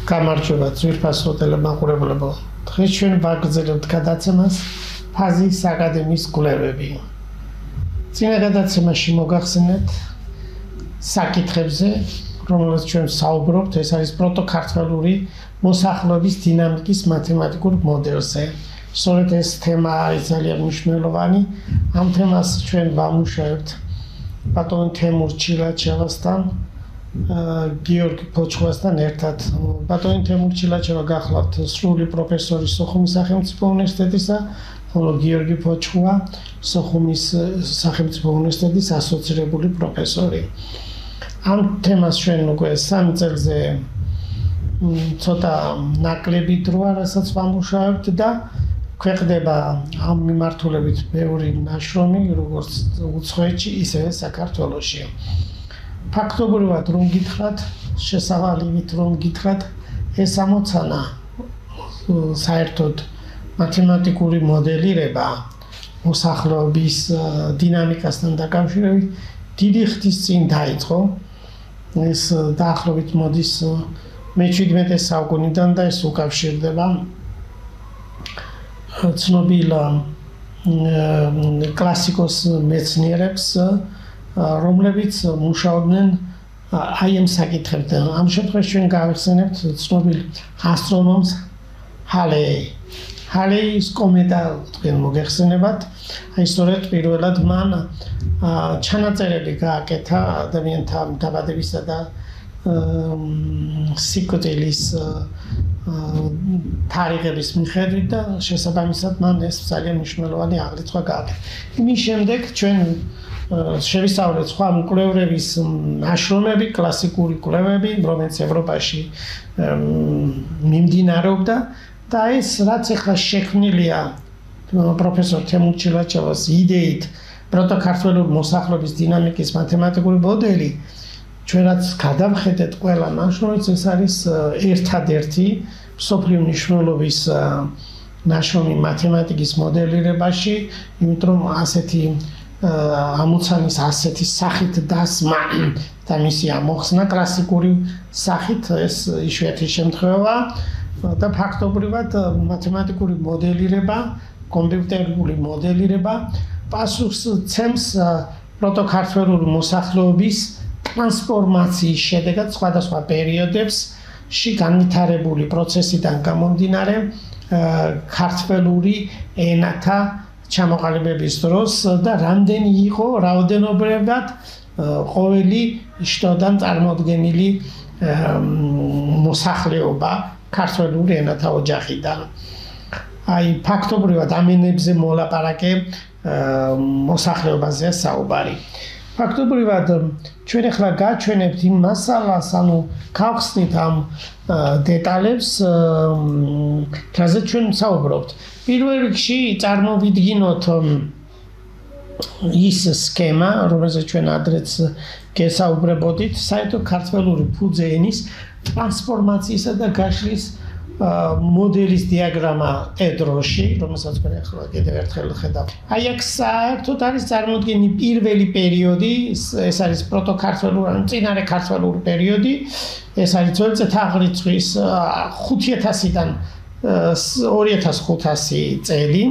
გამარჯობა ძვირფასო ტელემაყურებლებო. დღეს ჩვენ ვაგრძელებთ გადაცემას ფაზის აკადემიის კვლევები. წინა გადაცემაში მოგახსენეთ საკითხებზე, რომელზეც ჩვენ საუბრობთ, ეს არის პროტოქართველური მოსახლეობის დინამიკის მათემატიკურ მოდელზე. სწორედ ეს თემა არის ძალიან მნიშვნელოვანი. ამ თემას ჩვენ ვამუშავებთ ბატონ თემურ ჩილაჩევასთან, გიორგი ფოჩხვასთან ერთად. ბატონ თემურ ჩილაჩევა გახლავთ სრული პროფესორი სოხუმის სახელმწიფო უნივერსიტეტისა, ხოლო გიორგი ფოჩხვა სოხუმის სახელმწიფო უნივერსიტეტის ასოცირებული პროფესორი. ამ თემას ჩვენ უკვე 3 წელზე ცოტა ნაკლები დროა, რასაც ვამუშავებთ და ქვეყნდება ამ მიმართულებით ბევრი ნაშრომი, როგორც უცხოეთში, ისევე საქართველოში. ფაქტობრივად რომ გითხრათ, შესავალივით რომ გითხრათ, ეს ამოცანა საერთოდ მათემატიკური მოდელირება მოსახლეობის დინამიკასთან დაკავშირებით დიდი ხნის წინ დაიწყო. ეს დაახლოებით მოდის მე-17 საუკუნიდან და ეს უკავშირდება ცნობილ კლასიკოს მეცნიერებს, რომლებიც მუშაობდნენ აი ამ საკითხებთან. ამ შემთხვევაში ჩვენ გავიხსენებთ ცნობილ ასტრონომს ჰალეის კომეტა თქვენ მოგეხსენებათ. აი სწორედ პირველად მან ჩანაწერები გააკეთა ადამიანთა დაბადებისა და სიკვდილის თარიღების მიხედვით და შესაბამისად მან ეს ძალიან მნიშვნელოვანი აღრიცხვა გააკეთა. იმის შემდეგ ჩვენ შევისწავლეთ სხვა მკვლევრების ნაშრომები, კლასიკური კვლევები, რომელიც ევროპაში მიმდინარეობდა და ეს რაც ახლა შექმნილია პროფესორ თემურ ჩილაჩევას იდეით პროტოქართველური მოსახლეობის დინამიკის მათემატიკური მოდელი, ჩვენ რაც გადავხედეთ ყველა ნაშრომს, ეს არის ერთადერთი მსოფლიო მნიშვნელობის ნაშრომი მათემატიკის მოდელირებაში, იმიტომ რომ ასეთი ამოცანის ასეთი სახით დასმა და მისი ამოხსნა კლასიკური სახით ეს იშვიათი შემთხვევა და ფაქტობრივად მათემატიკური მოდელირება, კომპიუტერული მოდელირება პასუხს ცემს პროტოქართველური მოსახლეობის ტრანსფორმაციის შედეგად სხვადასხვა პერიოდებში განვითარებული პროცესიდან გამომდინარე ქართველური ენათა ჩამოყალიბების დროს და რამდენი იყო რაოდენობრივად ყოველი შტოდან წარმოდგენილი მოსახლეობა ქართველური ენათა ოჯახიდან. აი ფაქტობრივად ამ ენებზე მოლაპარაკე მოსახლეობაზეა საუბარი. ფაქტობრივად ჩვენ ახლა გაჩვენებთ იმ მასალას, ანუ გავხსნით ამ დეტალებს, რაზეც ჩვენ საუბრობთ. პირველ რიგში წარმოვიდგინოთ ის სქემა, რომელზეც ჩვენ ადრეც გესაუბრებოდით, საერთო ქართველური ფუძე ენის ტრანსფორმაციისა და გაშლის მოდელის დიაგრამა ედროში, რომელსაც ჩვენ ახლა კიდევ ერთხელ ხედავთ. აი აქ საერთოდ არის წარმოდგენილი პირველი პერიოდი, ეს არის პროტოქართველური, ან წინარე ქართველური პერიოდი, ეს არის ძველი წელთაღრიცხვის 5000-დან 2500 წელი.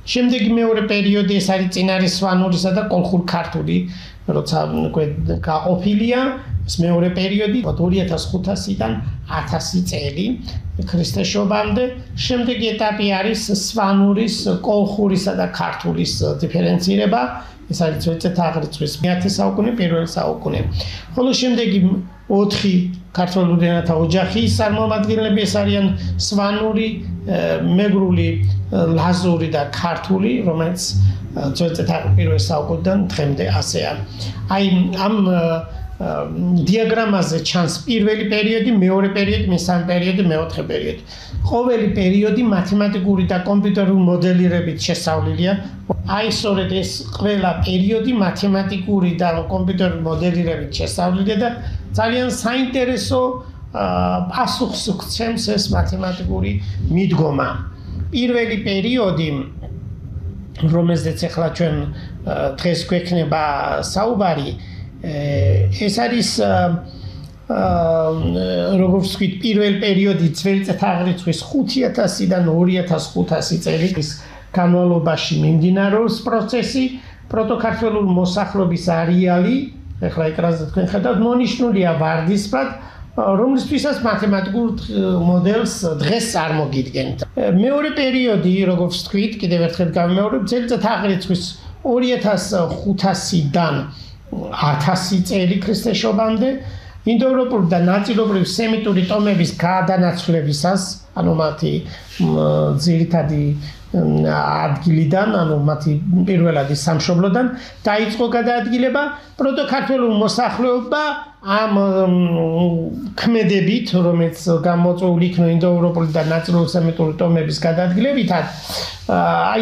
შემდეგი მეორე პერიოდი ეს არის წინარი სვანურისა და კოლხურ-ქართული, როცა გაყოფილია, ეს მეორე პერიოდი 2500-დან 1000 წელი ქრისტესშობამდე. შემდეგი ეტაპი არის სვანურის, კოლხურისა და ქართულის დიფერენცირება, ეს არის ძველი წელთაღრიცხვის 10 საუკუნე, პირველი საუკუნე. ხოლო შემდეგი 4 ქართველური ენათა ოჯახის წარმომადგენლები, ეს არიან სვანური, მეგრული, ლაზური და ქართული, რომელიც ძველი წელთაღრიცხვის პირველი საუკუნიდან დღემდე ასეა. აი ამ დიაგრამაზე ჩანს პირველი პერიოდი, მეორე პერიოდი, მესამე პერიოდი, მეოთხე პერიოდი. ყოველი პერიოდი მათემატიკური და კომპიუტერული მოდელირებით შესწავლილია. აი სწორედ ეს ყველა პერიოდი მათემატიკური და კომპიუტერული მოდელირებით შესწავლილია და ძალიან საინტერესო პასუხს გცემს ეს მათემატიკური მიდგომა. პირველი პერიოდი, რომელზეც ახლა ჩვენ დღეს გვექნება საუბარი, ეს არის როგორც ვთქვით, პირველ პერიოდი ძველი წელთაღრიცხვის 5000-დან 2500 წელიწადის განმავლობაში მიმდინარეობს პროცესი, პროტოქართველური მოსახლეობის არეალი, ეხლა ეკრანზე თქვენ ხედავთ, მონიშნულია ვარდისფრად, რომლისთვისაც მათემატიკურ მოდელს დღეს წარმოგიდგენთ. მეორე პერიოდი, როგორც ვთქვით, კიდევ ერთხელ გამიმეორებ, ძველი წელთაღრიცხვის 2500-დან 1000 წელი ქრისტესშობამდე ინდოევროპული და ნაწილობრივ სემიტური ტომების გადანაცვლებისას, ანუ მათი ძირითადი ადგილიდან, ანუ მათი პირველადი სამშობლოდან დაიწყო გადაადგილება, პროტოქართველური მოსახლეობა ამ ქმედებით, რომელიც გამოწვეული იქნა ინდოევროპული და ნაწილობრივ სემიტური ტომების გადაადგილებითაც,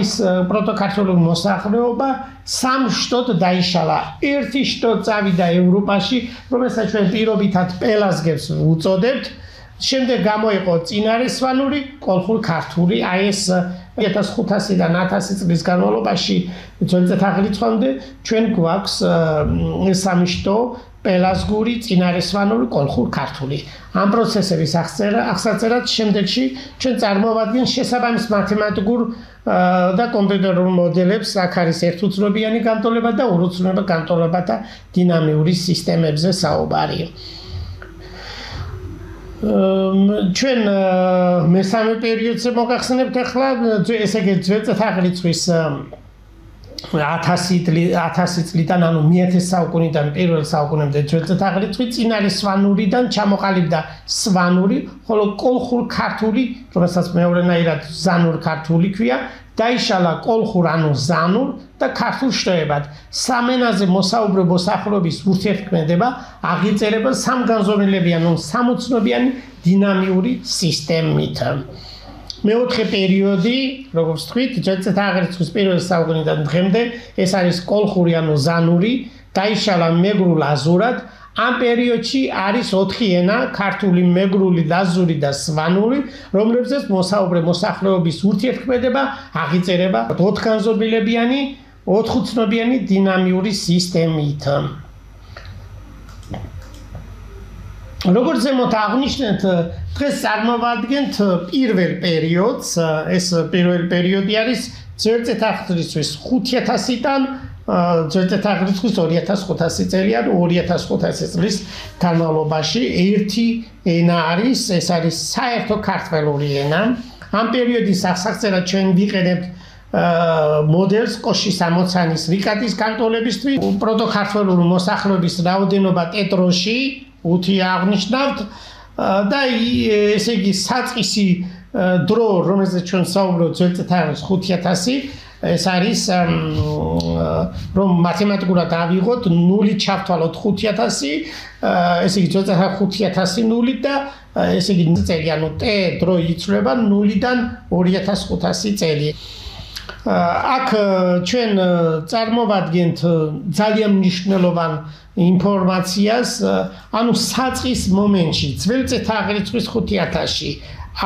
ის პროტოქართველური მოსახლეობა სამ შტოდ დაიშალა. ერთი შტო წავიდა ევროპაში, რომელსაც ჩვენ პირობითად პელაზგებს უწოდებთ. შემდეგ გამოიყო წინარესვანური, კოლხურ-ქართული, აი ეს 1500-დან 1000 წლის განმავლობაში ძველი წელთაღრიცხვამდე ჩვენ გვაქვს სამი შტო, პელაზგური, წინარესვანური, კოლხურ-ქართული. ამ პროცესების აღსაწერად შემდეგში ჩვენ წარმოვადგენთ შესაბამის მათემატიკურ და კომპიუტერულ მოდელებს, აქ არის ერთუცნობიანი განტოლება და ორუცნობიანი განტოლებათა დინამიური სისტემებზე საუბარი. ჩვენ მესამე პერიოდზე მოგახსენებთ ახლა, ესე იგი ძველი წელთაღრიცხვის 1000 წლიდან, ანუ მე-1000 საუკუნიდან პირველ საუკუნემდე ძველი წელთაღრიცხვის წინარესვანურიდან ჩამოყალიბდა სვანური, ხოლო კოლხურ-ქართული, რომელსაც მეორენაირად ზანურ-ქართული ქვია, დაიშალა კოლხურ, ანუ ზანურ და ქართულ შტოებად. სამენაზე მოსაუბრე მოსახლეობის ურთიერთქმედება აღიწერება სამგანზომილებიანი, ანუ სამუცნობიანი დინამიური სისტემით. მეოთხე პერიოდი, როგორც ვთქვით, ძველი წელთაღრიცხვის პირველ საუკუნიდან დღემდე, ეს არის კოლხური, ანუ ზანური, დაიშალა მეგრულ აზურად. ამ პერიოდში არის 4 ენა, ქართული, მეგრული, ლაზური და სვანური, რომლებზეც მოსაუბრე მოსახლეობის ურთიერთქმედება აღიწერება 4განზომილებიანი, 4ცნობიანი დინამიური სისტემით. როგორც ზემოთ აღვნიშნეთ, დღეს წარმოვადგენთ პირველ პერიოდს, ეს პირველი პერიოდი არის ძველი წელთაღრიცხვის 5000-დან ძველი წელთაღრიცხვის 2500 წელიან 2500 წლის განმავლობაში ერთი ენა არის, ეს არის საერთო ქართველური ენა. ამ პერიოდის აღსაწერად ჩვენ ვიყენებთ მოდელს კოშის ამოცანის რიკატის განტოლებისთვის, პროტოქართველური მოსახლეობის რაოდენობა ტეტროში 5 აღნიშნავთ და ესე იგი საწყისი დრო, რომელზეც ჩვენ საუბრობთ ძველი წელთაღრიცხვის 5000, ეს არის რომ მათემატიკურად ავიღოთ 0 ჩავთვალოთ 5000, ესე იგი ძველი წელთაღრიცხვის 5000 0 და ესე იგი წელი, ანუ t დრო იცვლება 0-დან 2500 წელი. აქ ჩვენ წარმოვადგენთ ძალიან მნიშვნელოვან ინფორმაციას, ანუ საწყის მომენტში, ძველი წელთაღრიცხვის 5000-ში,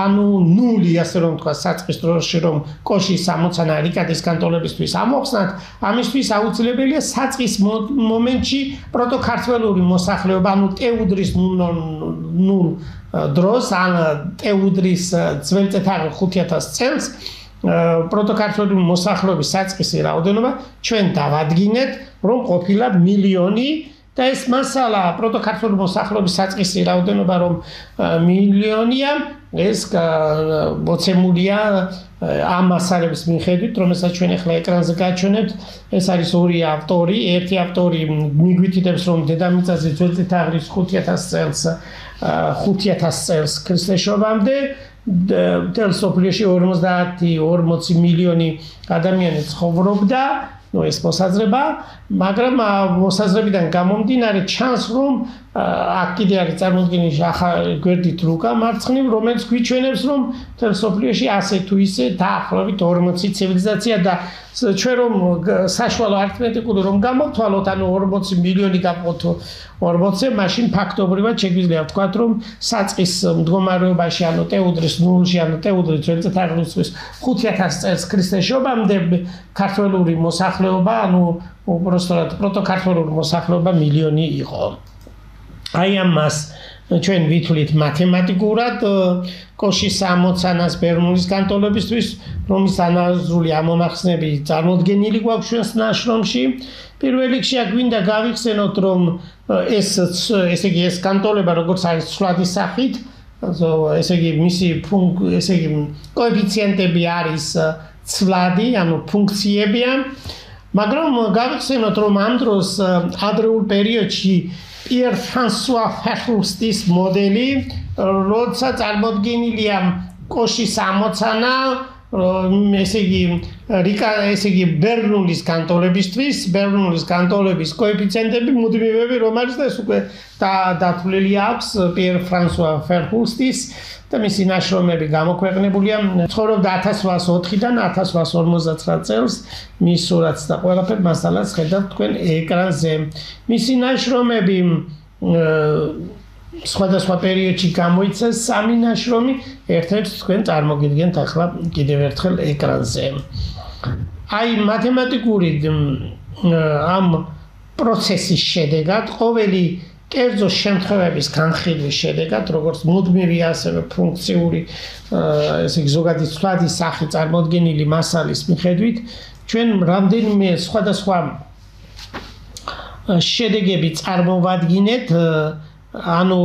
ანუ 0, ასე რომ თქვა, საწყის დროში, რომ კოშის ამოცანა რიკატის განტოლებისთვის ამოხსნათ, ამისთვის აუცილებელია საწყის მომენტში პროტოქართველური მოსახლეობა, ანუ ტეუდრის 0 დროს, ან ტეუდრის ძველი წელთაღრიცხვის 5000 წელს, პროტოქართველური მოსახლეობის საწყისი რაოდენობა ჩვენ დავადგინეთ, რომ ყოფილა მილიონი და ეს მასალა პროტოქართველური მოსახლეობის საწყისი რაოდენობა რომ მილიონია, ეს მოცემულია ამ მასალების მიხედვით, რომელსაც ჩვენ ახლა ეკრანზე გაჩვენებთ. ეს არის ორი ავტორი, ერთი ავტორი მიგვითითებს, რომ დედამიწაზე ძველი წელთაღრიცხვის 5000 წელს ქრისტესშობამდე მთელ სოფლიოში 50-40 მილიონი ადამიანი ცხოვრობდა, ეს მოსაზრება, მაგრამ მოსაზრებიდან გამომდინარე ჩანს, რომ აქ კიდე არის წარმოდგენილი გვერდით რუკა მარცხნივ, რომელიც გვიჩვენებს, რომ მთელ სოფლიოში ასე თუ ისე დაახლოებით 40 ცივილიზაცია და ჩვენ რომ საშუალო არითმეტიკული რომ გამოვთვალოთ, ანუ 40 მილიონი გავყოთ 40-ზე, მაშინ ფაქტობრივად შეგვიძლია ვთქვათ, რომ საწყის მდგომარეობაში, ანუ ტეუდრის 0-ში, ანუ ტეუდრის ძველი წელთაღრიცხვის 5000 წელს ქრისტესშობამდე ქართველური მოსახლეობა, ანუ უბრალოდ პროტოქართველური მოსახლეობა მილიონი იყო. აი ამას ჩვენ ვითვლით მათემატიკურად კოშის ამოცანას ბერნულის განტოლებისთვის, რომლის ანალიზური ამონახსნები წარმოდგენილი გვაქვს ჩვენს ნაშრომში. პირველ რიგში გვინდა გავიხსენოთ, რომ ესე იგი ეს განტოლება როგორც არის ცვლადი სახით, ესე იგი მისი კოეფიციენტები არის ცვლადი, ანუ ფუნქციებია, მაგრამ გავიხსენოთ, რომ ამ დროს ადრეულ პერიოდში Pierre François Verhulstis მოდელი, როცა წარმოდგენილია კოშის ამოცანა, ესე იგი ბერნულის განტოლებისთვის, ბერნულის განტოლების კოეფიციენტები მუდმივები რომ არის და ეს უკვე დათვლილი აქვს Pierre François Verhulstis და მისი ნაშრომები გამოქვეყნებულია. ცხოვრობდა 1804-დან 1859 წელს, მის სურათს და ყველაფერ მასალას ხედავთ თქვენ ეკრანზე. მისი ნაშრომები სხვადასხვა პერიოდში გამოიცა 3 ნაშრომი, ერთ-ერთს თქვენ წარმოგიდგენთ ახლა კიდევ ერთხელ ეკრანზე. აი მათემატიკური ამ პროცესის შედეგად ყოველი კერძო შემთხვევების განხილვის შედეგად, როგორც მუდმივი, ასევე ფუნქციური, ესე იგი ზოგადი ცვლადი სახე წარმოდგენილი მასალის მიხედვით, ჩვენ რამდენიმე სხვადასხვა შედეგები წარმოვადგინეთ, ანუ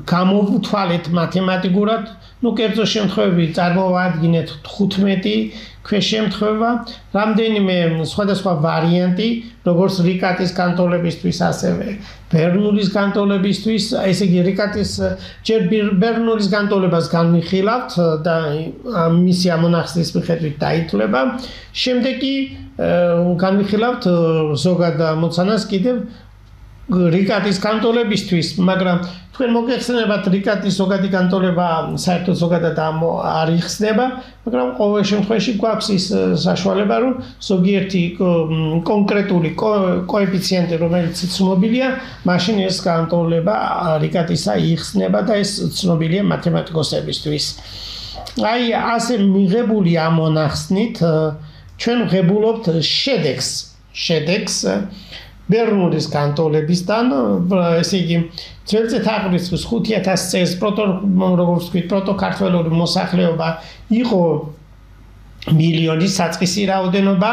გამოვუთვალეთ მათემატიკურად, კერძო შემთხვევები წარმოვადგინეთ 15 ქვეშემთხვევა, რამდენიმე სხვადასხვა ვარიანტი, როგორც რიკატის განტოლებისთვის, ასევე ბერნულის განტოლებისთვის, ესე იგი რიკატის ჯერ ბერნულის განტოლებას განვიხილავთ და მისი ამონახსნის მიხედვით დაითვლება, შემდეგ კი განვიხილავთ ზოგად ამოცანას კიდევ რიკატის განტოლებისთვის, მაგრამ თქვენ მოგეხსენებათ რიკატის ზოგადი განტოლება საერთოდ ზოგადად არ იხსნება, მაგრამ ყოველ შემთხვევაში გვაქვს ის საშუალება, რომ ზოგიერთი კონკრეტული კოეფიციენტი, რომელიც ცნობილია, მაშინ ეს განტოლება რიკატისა იხსნება და ეს ცნობილია მათემატიკოსებისთვის. აი ასე მიღებული ამონახსნით ჩვენ ვღებულობთ შედეგს ბერნულის განტოლებისგან, ესე იგი ძველწეთ აღრიცხვის 5000 წელს როგორც ვთქვით, პროტოქართველური მოსახლეობა იყო მილიონი საწყისი რაოდენობა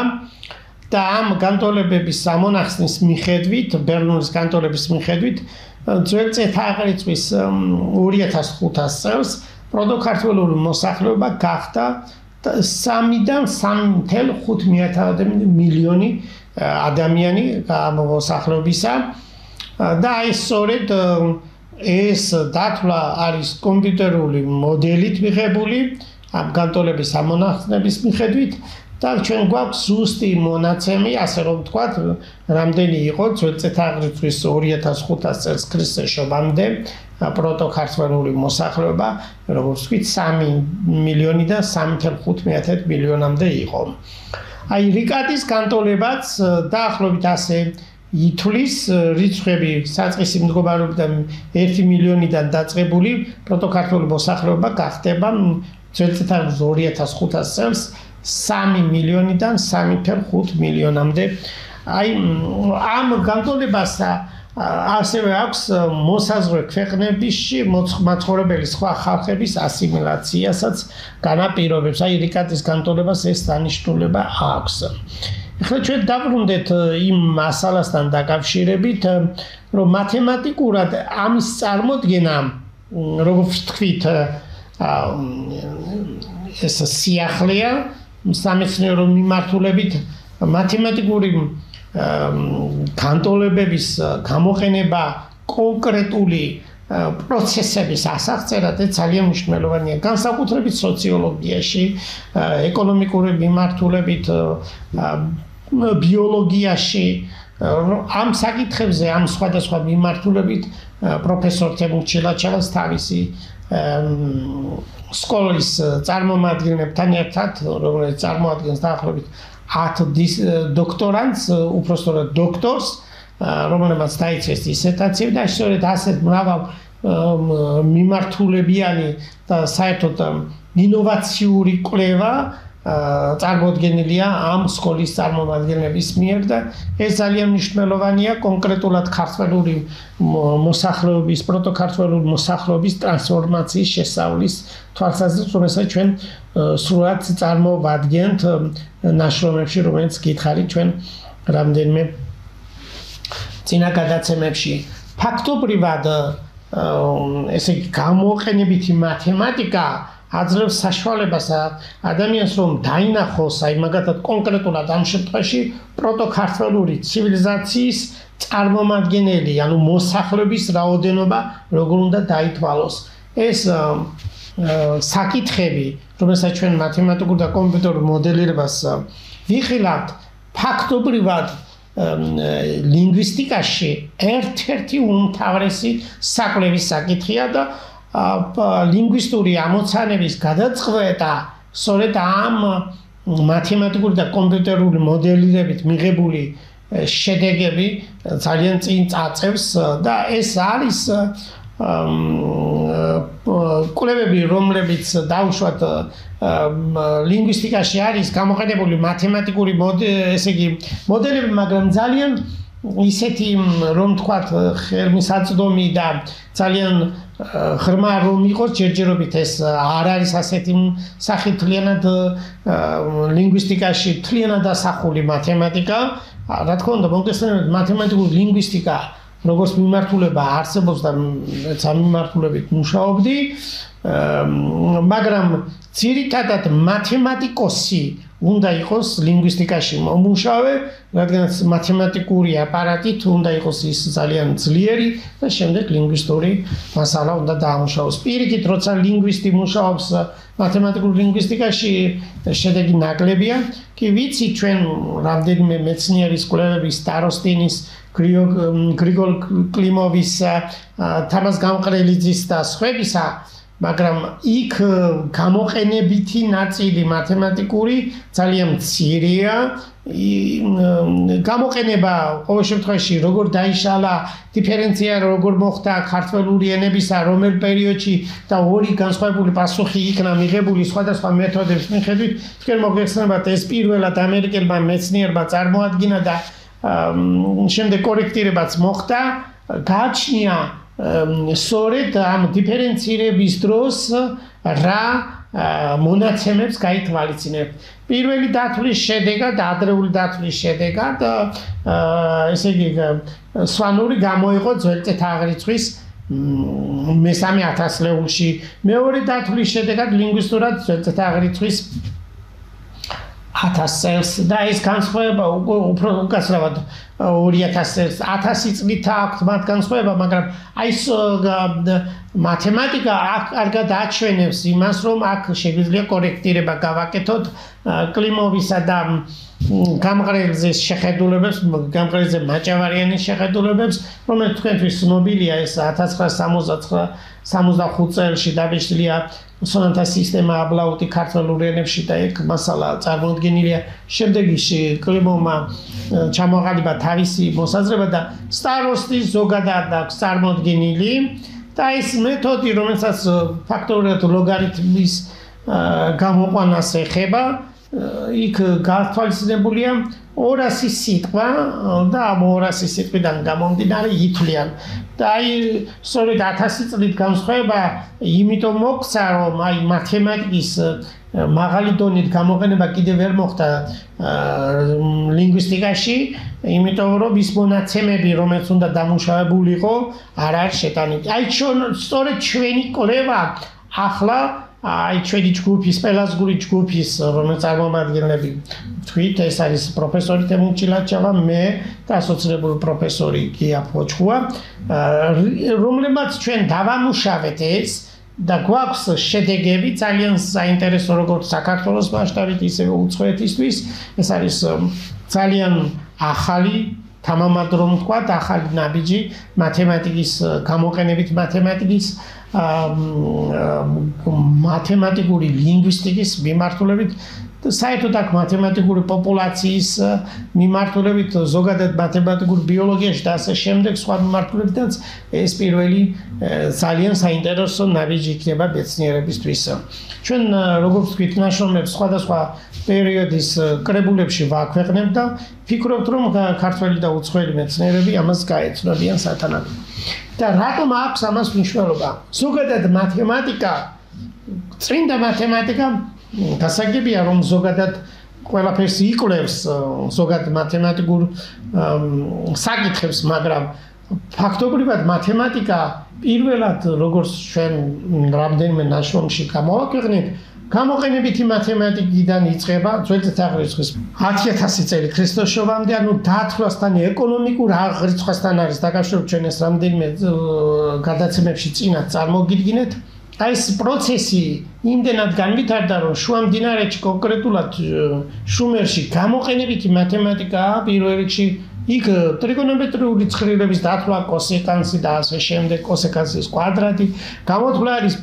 და ამ განტოლებების ამონახსნის მიხედვით, ბერნულის განტოლების მიხედვით, ძველწეთ აღრიცხვის 2500 წელს პროტოქართველური მოსახლეობა გახდა 3-დან 3.5 მილიონი ადამიანი გამოსახლებისა და აი სწორედ ეს დათვლა არის კომპიუტერული მოდელით მიღებული ამ განტოლების ამონახსნების მიხედვით და ჩვენ გვაქვს ზუსტი მონაცემი, ასე რომ ვთქვათ, რამდენი იყო ძველწეთ აღრიცხვის 2500 წელს ქრისტესშობამდე პროტოქართველური მოსახლეობა, როგორც ვთქვით, 3 მილიონიდან 3.5 მილიონამდე იყო. აი რიკატის განტოლებაც დაახლოებით ასე ითვლის რიცხვები საწყისი მდგომარეობიდან 1 მილიონიდან დაწყებული პროტოქართული მოსახლეობა გახდება ძველწეთ აღრიცხვის 2500 წელს 3 მილიონიდან 3.5 მილიონამდე. აი ამ განტოლებას ასევე აქვს მოსაზღვრე ქვეყნებში მაცხოვრებელი სხვა ხალხების ასიმილაციასაც განაპირობებს. აი რიკატის განტოლებას ეს დანიშნულება აქვს. ახლა ჩვენ დავბრუნდეთ იმ მასალასთან დაკავშირებით, რომ მათემატიკურად ამის წარმოდგენა, როგორც ვთქვით, ეს სიახლეა სამეცნიერო მიმართულებით მათემატიკური განტოლებების გამოყენება კონკრეტული პროცესების ასახწერად ძალიან მნიშვნელოვანია, განსაკუთრებით სოციოლოგიაში, ეკონომიკური მიმართულებით, ბიოლოგიაში, ამ საკითხებზე, ამ სხვადასხვა მიმართულებით პროფესორ თემურ ჩილაჩევას თავისი სკოლის წარმომადგენლებთან ერთად, რომელიც წარმოადგენს დაახლოებით 10 დოქტორანტს, უпростоრად დოქტორს, რომელმაც დაიწყეს დისერტაცია და სწორედ ასეთ მრავალ მიმართულებიანი და საერთოდ ინოვაციური კვლევა წარმოდგენილია ამ სკოლის წარმომადგენლების მიერ და ეს ძალიან მნიშვნელოვანია კონკრეტულად ქართველური მოსახლეობის, პროტოქართველური მოსახლეობის ტრანსფორმაციის შესწავლის თვალსაზრისით, რომელსაც ჩვენ სრულად წარმოვადგენთ ნაშრომებში, რომელიც გითხარით ჩვენ რამდენიმე წინა გადაცემებში. ფაქტობრივად ესე იგი გამოყენებითი მათემატიკა აძლევს საშუალებას ადამიანს რომ დაინახოს, აი მაგათად კონკრეტულად ამ შემთხვევაში პროტოქართველური ცივილიზაციის წარმომადგენელი, ანუ მოსახლეობის რაოდენობა როგორ უნდა დაითვალოს. ეს საკითხები, რომელსაც ჩვენ მათემატიკურ და კომპიუტერულ მოდელირებას ვიხილავთ, ფაქტობრივად ლინგვისტიკაში ერთ-ერთი უმთავრესი საკვლევის საკითხია და ლინგვისტური ამოცანების გადაწყვეტა სწორედ ამ მათემატიკური და კომპიუტერული მოდელირებით მიღებული შედეგები ძალიან წინ წაწევს და ეს არის კვლევები, რომლებიც დაუშვათ ლინგვისტიკაში არის გამოყენებული მათემატიკური მოდელები, მაგრამ ძალიან ისეთი რომ თქვათ ხელმისაწვდომი და ძალიან ღრმა რომ იყოს ჯერჯერობით ეს არ არის ასეთი სახით თლიანად ლინგვისტიკაში თლიანად ასახული მათემატიკა. რა თქმა უნდა, მოგესალმებით, მათემატიკური ლინგვისტიკა როგორც მიმართულება არსებობს და ამ მიმართულებით მუშაობდი, მაგრამ ძირითადად მათემატიკოსი უნდა იყოს ლინგვისტიკაში მომუშავე, რადგანაც მათემატიკური აპარატით უნდა იყოს ის ძალიან ძლიერი და შემდეგ ლინგვისტური მასალა უნდა დაამუშავოს. პირიქით, როცა ლინგვისტი მუშაობს მათემატიკურ ლინგვისტიკაში, შედეგი ნაკლებია. კი ვიცი, ჩვენ რამდენიმე მეცნიერის კვლევების, სტაროსტინის, გრიგოლ კლიმოვის, თამას გამყრელიძის და სხვებისა, მაგრამ იქ გამოყენებითი ნაწილი მათემატიკური ძალიან მცირეა. გამოყენება ყოველ შემთხვევაში როგორ დაიშალა დიფერენცია როგორ მოხდა ქართველური ენებისა რომელ პერიოდში და ორი განსხვავებული პასუხი იქნა მიღებული სხვადასხვა მეთოდების მიხედვით, თქვენ მოგეხსენებათ ეს პირველად ამერიკელმა მეცნიერმა წარმოადგინა და შემდეგ კორექტირებაც მოხდა, გააჩნია სწორედ ამ დიფერენცირების დროს რა მონაცემებს გაითვალისწინებთ. პირველი დათვლის შედეგად, ადრეული დათვლის შედეგად, ესე იგი სვანური გამოიყო ძველი წელთაღრიცხვის მესამე ათასწლეულში. მეორე დათვლის შედეგად ლინგვისტურად ძველი წელთაღრიცხვის 1000 წელს და ეს განსხვავება უფრო უკაცრავად 2000 წელს 1000 წლით აქვს მათ განსხვავება, მაგრამ აი ეს მათემატიკა კარგად აჩვენებს იმას, რომ აქ შეგვიძლია კორექტირება გავაკეთოთ კლიმოვისა და გამყრელიძის შეხედულებებს, გამყრელიძე მაჭავარიანის შეხედულებებს, რომელიც თქვენთვის ცნობილია, ეს 1965 წელში დაბეჭდილია სონათა სისტემა აბლაუტი ქართველურ ენებში და ეგ მასალა წარმოდგენილია. შემდეგი კლიმოვმა ჩამოაყალიბა თავისი მოსაზრება და სტაროსტის ზოგადად აქვს წარმოდგენილი და ეს მეთოდი, რომელსაც ფაქტორიად ლოგარითმის გამოყვანას ეხება, იქ გათვალისწინებულია 200 სიტყვა და ამ 200 სიტყვიდან გამომდინარე ითვლიან. და აი სწორედ 1000 წლით განსხვავება იმიტომ მოხდა, რომ აი მათემატიკის მაღალი დონით გამოყენება კიდევ ვერ მოხდა ლინგვისტიკაში, იმიტომ რომ ის მონაცემები, რომელიც უნდა დამუშავებულიყო, არ არის შეტანილი. აი სწორედ ჩვენი კვლევა ახლა აი ჩვენი ჯგუფის, პელაზგური ჯგუფის, რომელიც წარმომადგენლები თქვით, ეს არის პროფესორი თემურ ჭილაჭავა, მე და ასოცირებული პროფესორი გია ფოჩხუა, რომლებმაც ჩვენ დავამუშავეთ ეს და გვაქვს შედეგები ძალიან საინტერესო როგორც საქართველოს მასშტაბით, ისევე უცხოეთისთვის. ეს არის ძალიან ახალი თამამად რომ ვთქვათ, ახალი ნაბიჯი მათემატიკის გამოყენებით მათემატიკის მათემატიკური ლინგვისტიკის მიმართულებით საერთოდ აქ მათემატიკური პოპულაციის მიმართულებით ზოგადად მათემატიკურ ბიოლოგიაში და ასე შემდეგ სხვა მიმართულებითაც ეს პირველი ძალიან საინტერესო ნაბიჯი იქნება მეცნიერებისთვის. ჩვენ როგორც ვთქვით, ნაშრომებს სხვადასხვა პერიოდის კრებულებში ვაქვეყნებთ და ვფიქრობთ, რომ ქართველი და უცხოელი მეცნიერები ამას გაეცნობიან სათანადოდ. და რატომ აქვს ამას მნიშვნელობა? ზოგადად მათემატიკა, წმინდა მათემატიკა გასაგებია, რომ ზოგადად ყველაფერს იკვლევს, ზოგადად მათემატიკურ საკითხებს, მაგრამ ფაქტობრივად მათემატიკა პირველად როგორც ჩვენ რამდენიმე ნაშრომში გამოვაქვეყნეთ, გამოყენებითი მათემატიკიდან იწყება ძველი თაღრიცხვის 10000 წელი ქრისტესშობამდე, ანუ დაათვლასთან ეკონომიკურ აღრიცხვასთან არის დაკავშირებული, ჩვენ ეს რამდენიმე გადაცემებში წინათ წარმოგიდგინეთ. აი ეს პროცესი იმდენად განვითარდა, რომ შუამდინარეთში კონკრეტულად შუმერში გამოყენებითი მათემატიკაა პირველ რიგში იქ ტრიგონომეტრიული ცხრილების დათვლა, კოსეკანსი და ასე შემდეგ, კოსეკანსის კვადრატი, გამოთვლა არის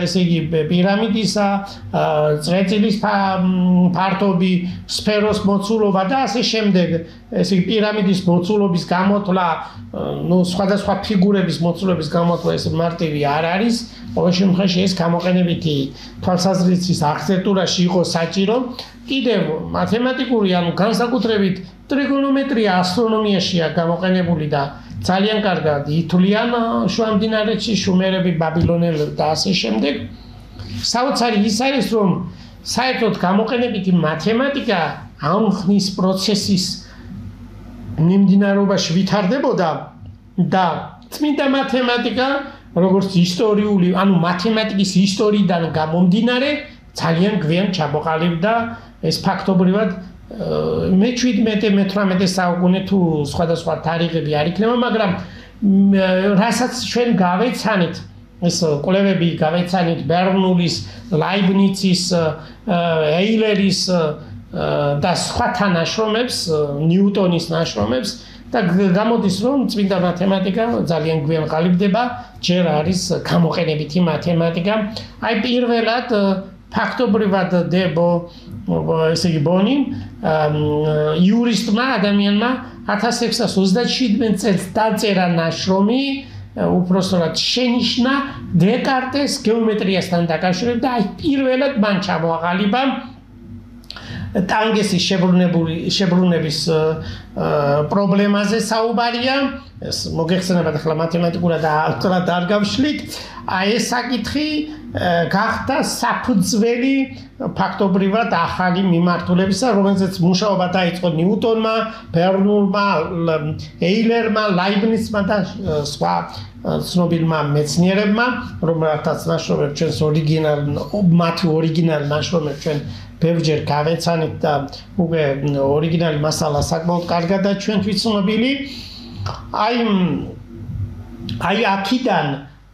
ესე იგი პირამიდისა, წრეწილის ფართობი, სფეროს მოცულობა და ასე შემდეგ, ესე იგი პირამიდის მოცულობის გამოთვლა, სხვადასხვა ფიგურების მოცულობის გამოთვლა ეს მარტივი არ არის. ყოველ შემთხვევაში ეს გამოყენებითი თვალსაზრისის არქიტექტურაში იყო საჭირო. კიდევ მათემატიკური, ანუ განსაკუთრებით ტრიგონომეტრია ასტრონომიაშია გამოყენებული და ძალიან კარგად ითვლიან შუამდინარეთში შუმერები, ბაბილონელები და ასე შემდეგ. საოცარი ის არის, რომ საერთოდ გამოყენებითი მათემატიკა ამ ხნის პროცესის მიმდინარეობაში ვითარდებოდა და წმინდა მათემატიკა როგორც ისტორიული, ანუ მათემატიკის ისტორიიდან გამომდინარე, ძალიან გვიან ჩამოყალიბდა ეს ფაქტობრივად მე-17-18 საუკუნე თუ სხვადასხვა თარიღები არ იქნება, მაგრამ რასაც ჩვენ გავეცანით, ეს კვლევები გავეცანით ბერნულის, ლაიბნიცის, ეილერის და სხვათა ნაშრომებს, ნიუტონის ნაშრომებს და გამოდის, რომ წმინდა მათემატიკა ძალიან გვიან ყალიბდება, ჯერ არის გამოყენებითი მათემატიკა. აი პირველად ფაქტობრივად ესე იგი ბონი იურისტმა ადამიანმა 1627 წელს დაწერა ნაშრომი, უпростоრად შენიშნა დეკარტეს გეომეტრიასთან დაკავშირებით და აი პირველად მან ჩამოაყალიბა ტანგენსის შებრუნების პრობლემაზე საუბარია. ეს მოგეხსენებათ ახლა მათემატიკურად და ავტორად არ გავშლით. აი ეს საკითხი გახდა საფუძველი ფაქტობრივად ახალი მიმართულებისა, რომელზეც მუშაობა დაიწყო ნიუტონმა, ბერნულმა, ეილერმა, ლაიბნიცმა და სხვა ცნობილმა მეცნიერებმა, რომელთაც ნაშრომები ჩვენს მათი ორიგინალი ნაშრომები ჩვენ ბევრჯერ გავეცანით და უკვე ორიგინალი მასალა საკმაოდ კარგადაა ჩვენთვის ცნობილი. აი აქედან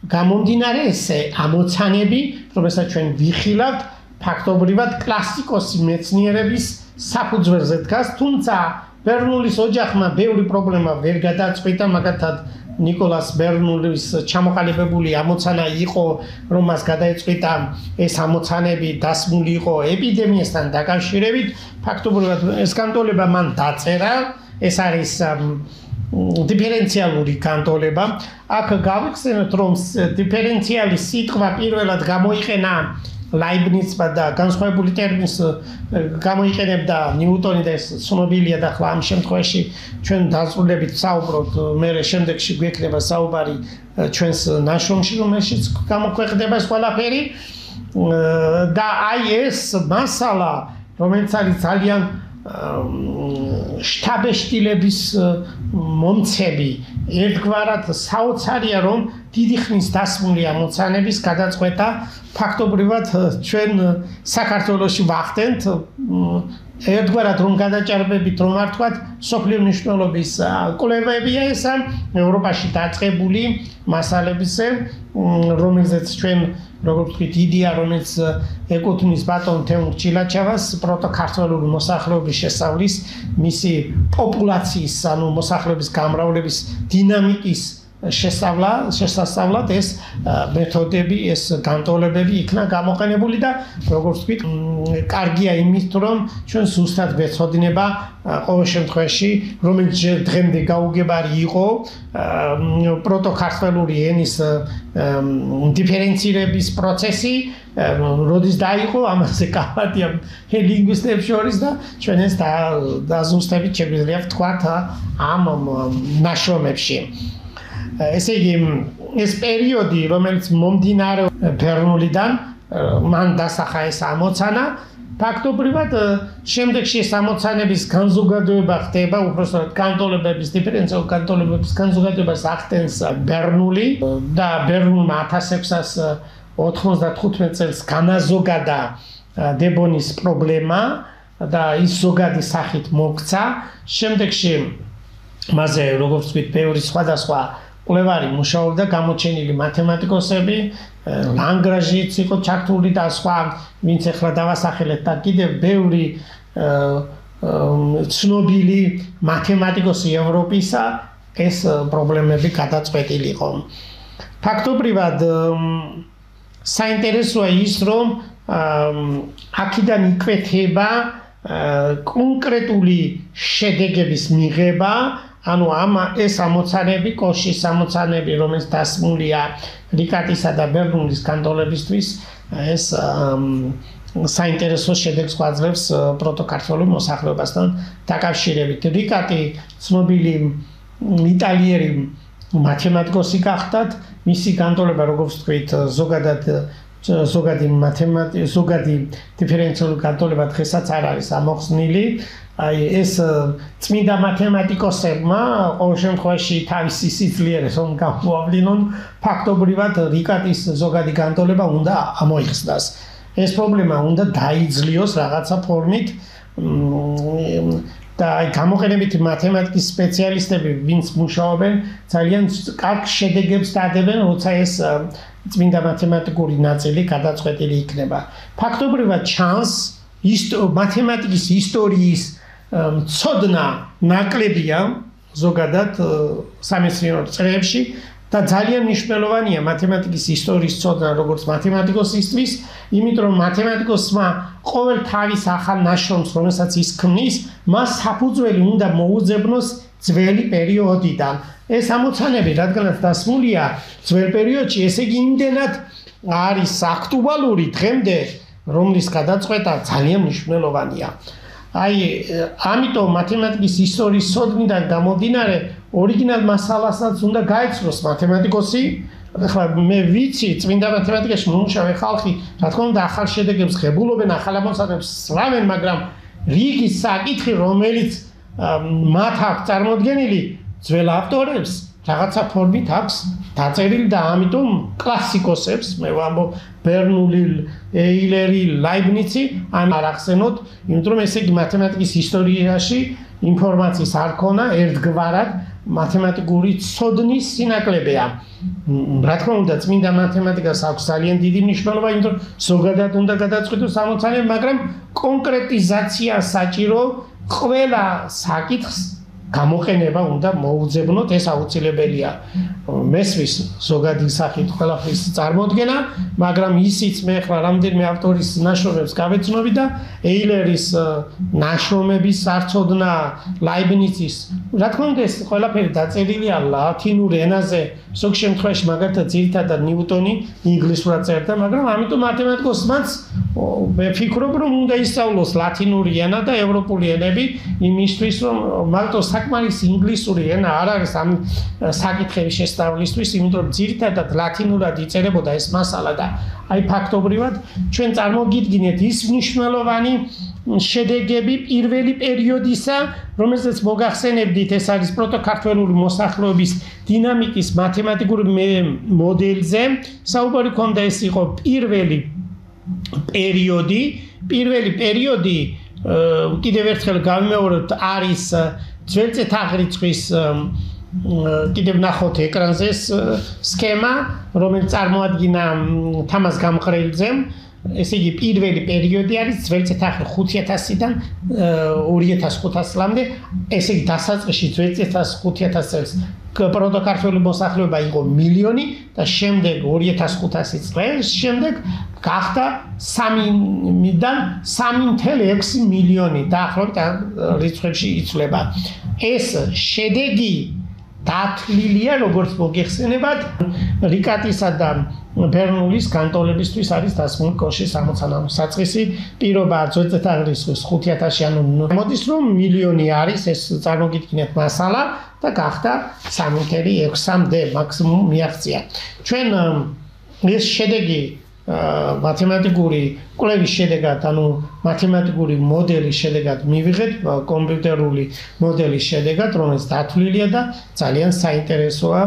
გამომდინარე ესე ამოცანები, რომელსაც ჩვენ ვიხილავთ, ფაქტობრივად კლასიკოსი მეცნიერების საფუძველზე დგას, თუმცა ბერნულის ოჯახმა ბევრი პრობლემა ვერ გადაწყვიტა, მაგალითად ნიკოლას ბერნულის ჩამოყალიბებული ამოცანა იყო, რომ მას გადაეწყვიტა ეს ამოცანები დასმული იყო ეპიდემიასთან დაკავშირებით. ფაქტობრივად ეს განტოლება მან დაწერა, ეს არის დიფერენციალური განტოლება. აქ გავიხსენოთ, რომ დიფერენციალი სიტყვა პირველად გამოიყენა ლაიბნიცმა და განსხვავებული ტერმინს გამოიყენებდა ნიუტონი და ეს ცნობილია და ახლა ამ შემთხვევაში ჩვენ დაწვრილებით საუბრობთ, მერე შემდეგში გვექნება საუბარი ჩვენს ნაშრომში, რომელშიც გამოქვეყნდება ეს ყველაფერი და აი ეს მასალა, რომელიც არის ძალიან შთაბეჭდილების მომცემი, ერთგვარად საოცარია, რომ დიდი ხნის დასმული ამოცანების გადაწყვეტა ფაქტობრივად ჩვენ საქართველოში ვახდენთ, ერთგვარად რომ გადაჭარბებით, რომ არ თქვათ, სოფლიო მნიშვნელობის კვლევებია ესა ევროპაში დაწყებული მასალებისა, რომელზეც ჩვენ როგორც ვთქვით, იდეა, რომელიც ეკუთვნის ბატონ თემურ ჩილაჩევას პროტოქართველური მოსახლეობის შესწავლის, მისი პოპულაციის, ანუ მოსახლეობის გამრავლების დინამიკის შესასწავლად ეს მეთოდები, ეს განტოლებები იქნა გამოყენებული და როგორც ვთქვით, კარგია იმით, რომ ჩვენ ზუსტად ვეცოდინება ყოველ შემთხვევაში, რომელიც დღემდე გაუგებარი იყო პროტოქართველური ენის დიფერენცირების პროცესი, როდის დაიყო, ამაზე კამათია ლინგვისტებს შორის და ჩვენ ეს დაზუსტებით შეგვიძლია ვთქვათ ამ ნაშრომებში. ესე იგი, ეს პერიოდი, რომელიც მომდინარე ბერნულიდან, მან დასახა ეს ამოცანა, ფაქტობრივად შემდეგში ეს ამოცანების განზოგადოება ხდება, უпростоრად განტოლებების, დიფერენციალური განტოლებების განზოგადოებას ახდენს ბერნული და ბერნულმა 1695 წელს განაზოგადა დებონის პრობლემა და ის ზოგადი სახით მოქცა. შემდეგში მასზე, როგორც ვთქვით, ბევრი სხვადასხვა კვლევარი მუშაობდა, გამოჩენილი მათემატიკოსები, ლანგრაჟიც იყო ჩართული და სხვა, ვინც ახლა დავასახელეთ და კიდევ ბევრი ცნობილი მათემატიკოსი ევროპისა ეს პრობლემები გადაწყვეტილი იყო. ფაქტობრივად საინტერესოა ის, რომ აქედან იკვეთება კონკრეტული შედეგების მიღება, ანუ ეს ამოცანები, კოშის ამოცანები, რომელიც დასმულია რიკატისა და ბერნულის განტოლებისთვის, ეს საინტერესო შედეგს გვაძლევს პროტოქართველურ მოსახლეობასთან დაკავშირებით. რიკატი ცნობილი იტალიერი მათემატიკოსი გახდათ, მისი განტოლება, როგორც ვთქვით, ზოგადი დიფერენციალური განტოლება დღესაც არ არის ამოხსნილი. აი ეს წმინდა მათემატიკოსებმა ყოველ შემთხვევაში თავისი სიძლიერეს რომ გამოავლინონ, ფაქტობრივად რიკატის ზოგადი განტოლება უნდა ამოიხსნას. ეს პრობლემა უნდა დაიძლიოს რაღაცა ფორმით და აი გამოყენებითი მათემატიკის სპეციალისტები, ვინც მუშაობენ, ძალიან კარგ შედეგებს დადებენ, როცა ეს წმინდა მათემატიკური ნაწილი გადაწყვეტილი იქნება. ფაქტობრივად ჩანს მათემატიკის ისტორიის ცოდნა ნაკლებია ზოგადად სამეცნიერო წრეებში და ძალიან მნიშვნელოვანია მათემატიკის ისტორიის ცოდნა როგორც მათემატიკოსისთვის, იმიტომ რომ მათემატიკოსმა ყოველ თავის ახალ ნაშრომს, რომელსაც ის ქმნის, მას საფუძველი უნდა მოუძებნოს ძველი პერიოდიდან. ეს ამოცანები, რადგანაც დასმულია ძველ პერიოდში, ესე იგი იმდენად არის აქტუალური დღემდე, რომლის გადაწყვეტა ძალიან მნიშვნელოვანია. აი, ამიტომ მათემატიკის ისტორიის ცოდნიდან გამომდინარე, ორიგინალ მასალასაც უნდა გაეცნოს მათემატიკოსი. ახლა მე ვიცი, წმინდა მათემატიკაში მომუშავე ხალხი, რა თქმა უნდა, ახალ შედეგებს ღებულობენ, ახალ ამოცანებს სვამენ, მაგრამ რიგი საკითხი, რომელიც მათ აქვს წარმოდგენილი, ძველ ავტორებს რაღაცა ფორმით აქვს დაწერილი და ამიტომ კლასიკოსებს, მე ვამბობ ბერნული, ეილერი, ლაიბნიცი, არ ახსენოთ, იმიტომ რომ ესე იგი მათემატიკის ისტორიაში ინფორმაციის არ ქონა ერთგვარად მათემატიკური ცოდნის სინაკლებია. რა თქმა უნდა, წმინდა მათემატიკას აქვს ძალიან დიდი მნიშვნელობა, იმიტომ რომ ზოგადად უნდა გადაწყვეტოს ამოცანები, მაგრამ კონკრეტიზაცია საჭირო ყველა საკითხს გამოყენება უნდა მოუძებნოთ, ეს აუცილებელია. მესმის ზოგადი სახით ყველაფრის წარმოდგენა, მაგრამ ისიც მე ახლა რამდენიმე ავტორის ნაშრომებს გავეცნობი და ეილერის ნაშრომების არცოდნა, ლაიბნიცის, რა თქმა უნდა, ეს ყველაფერი დაწერილია ლათინურ ენაზე, ზოგ შემთხვევაში მაგალითად ძირითადად ნიუტონი ინგლისურად წერდა, მაგრამ ამიტომ მათემატიკოსმაც მე ვფიქრობ, რომ უნდა ისწავლოს ლათინური ენა და ევროპული ენები იმისთვის, რომ მარტო საკმარისი ინგლისური ენა არ არის ამ საკითხების შესწავლისთვის, იმიტომ რომ ძირითადად ლათინურად იწერებოდა ეს მასალა და აი ფაქტობრივად ჩვენ წარმოგიდგინეთ ის მნიშვნელოვანი შედეგები პირველი პერიოდისა, რომელზეც მოგახსენებდით, ეს არის პროტოქართველური მოსახლეობის დინამიკის მათემატიკური მოდელზე. საუბარი ქონდა, ეს იყო პირველი პერიოდი, კიდევ ერთხელ გავიმეორებთ, არის ძველწითაღრიცხვის კიდევ ნახოთ ეკრანზე სქემა, რომელიც წარმოადგინა თამას გამყრელზე. ესე იგი პირველი პერიოდი არის ძველწითაღრი 5000-დან 2500 წლამდე, ესე იგი დასაწყისში ძველწითაღრიცხვის 5000 წელს πρώτო ქართველი მოსახლეობა იყო მილიონი და შემდეგ 2500 წლის შემდეგ გახდა 3-დან 3.6 მილიონი დაახლოებით რიცხვებში იცვლება. ეს შედეგი დათვლილია როგორც მოგეხსენებათ რიკატისა და ბერნულის კანტონებისთვის არის დასმული კოშკი 60 საწყისი პირობა ძვირთაღრიცხვის 5000 ანუ მოდის რომ მილიონი არის ეს წარმოგიდგინეთ მასალა და გახდა 3.6-მდე მაქსიმუმ მიაღწია. ჩვენ ეს შედეგი მათემატიკური კვლევის შედეგად, ანუ მათემატიკური მოდელის შედეგად მივიღეთ, კომპიუტერული მოდელის შედეგად, რომელიც დათვლილია და ძალიან საინტერესოა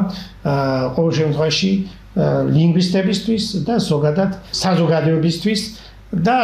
ყოველ შემთხვევაში ლინგვისტებისთვის და ზოგადად საზოგადოებისთვის და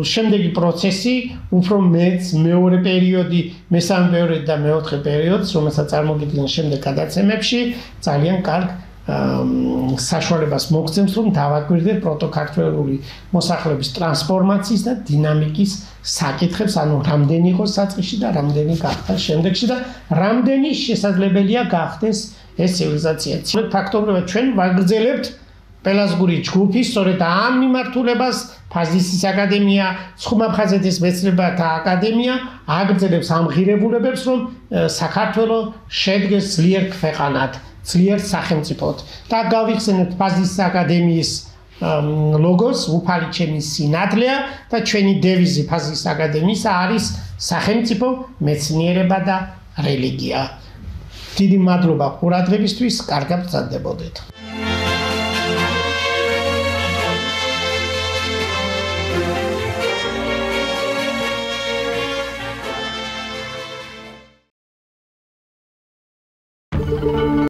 შემდეგი პროცესი უფრო მეც მეორე პერიოდი, მესამე პერიოდი და მეოთხე პერიოდს, რომელსაც წარმოგიდგენთ შემდეგ გადაცემებში, ძალიან კარგ საშუალებას მოგცემს, რომ დავაკვირდეთ პროტოქართველური მოსახლეობის ტრანსფორმაციის და დინამიკის საკითხებს, ანუ რამდენი იყო საწყისში და რამდენი გახდა შემდეგში და რამდენი შესაძლებელია გახდეს ეს ცივილიზაცია. ფაქტობრივად ჩვენ ვაგრძელებთ პელაზგური ჯგუფი, სწორედ ამ მიმართულებას ფაზისის აკადემია, ცხუმაფხაზეთის მეცნიერებათა აკადემია აგრძელებს ამ ღირებულებებს, რომ საქართველო შედგეს ძლიერ ქვეყანად, ძლიერ სახელმწიფოდ. და გავიხსენებთ ფაზისის აკადემიის ლოგოს, უფალი ჩემი სინათლეა და ჩვენი დევიზი ფაზისის აკადემიის არის სახელმწიფო, მეცნიერება და რელიგია. დიდი მადლობა ყურადღებისთვის, კარგად მგზავრდებოდეთ.